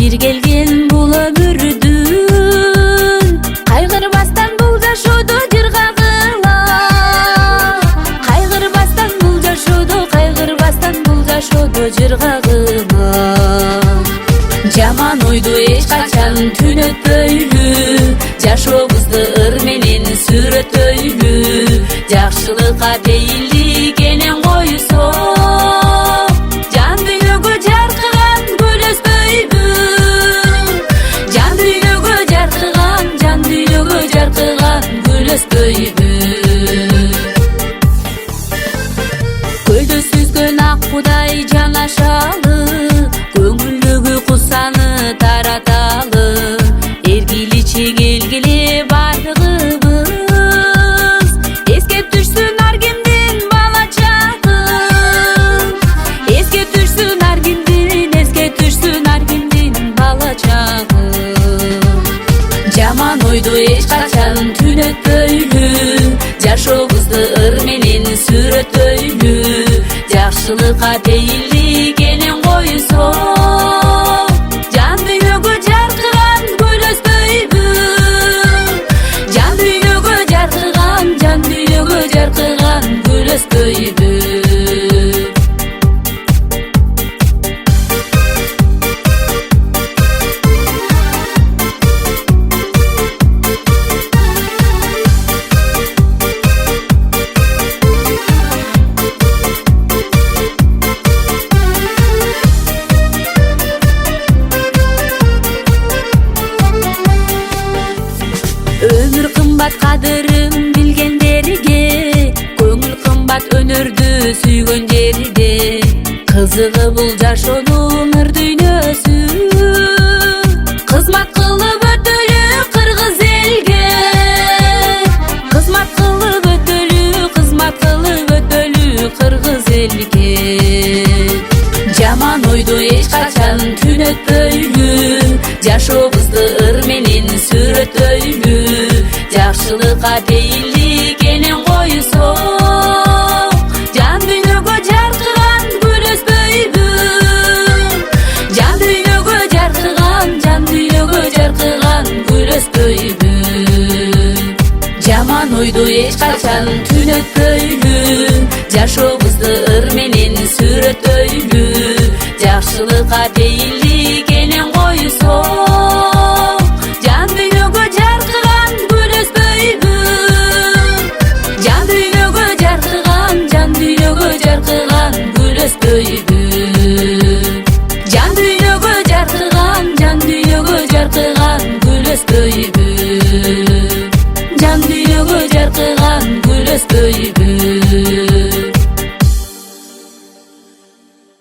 бир келген бул өмүрдүн, кайгырбастан бул жашоодо жыр кагыла. Кайгырбастан бул жашоодо, кайгырбастан бул жашоодо жыр кагыла. Жаман ойду эч качан түнөтпөйлү, жашообузду ыр менен сүрөтөйлү. Жакшылыкка бейилдик энен койсок, жан дүйнөгө жаркыган гүл өспөйбү. Жан дүйнөгө жаркыган, жан дүйнөгө жаркыган гүл өспөйбү. Көлдө сүзгөн ак кудай жанашалы, көңүлдөгү кусаны тараталы. Эргили чегелгиле бардыгыбыз, эске түшсүн ар кимдин бала чагы. Эске түшсүн ар кимдин, эске түшсүн ар кимдин бала чагы. Жаман ойду эч качан түнөтпөйлү, жашообузду ыр менен сүрөтөйлү. Жакшылыкка бейилдик энен койсок, жан дүйнөгө жаркыган гүл өспөйбү. Жан дүйнөгө жаркыган, жан дүйнөгө жаркыган гүл өспөйбү. Өмүр кымбат, кадырын билгендерге, көңүл кымбат өнөрдү сүйгөн жерде. Кызыгы бул жашоонун ыр дүйнөсү, кызмат кылып өтөлү кыргыз элге. Кызмат кылып өтөлү, кызмат кылып өтөлү кыргыз элге. Жаман ойду эч качан түнөтпөйлү, жашообузду ыр менен сүрөтөйлү. Жакшылыкка бейилдик энен койсок, жан дүйнөгө жаркыган гүл өспөйбү. Жан дүйнөгө жаркыган, жан дүйнөгө жаркыган гүл өспөйбү. Жаман ойду эч качан түнөтпөйлү, жашообузду ыр менен сүрөтөйлү. Жакшылыкка бейилдик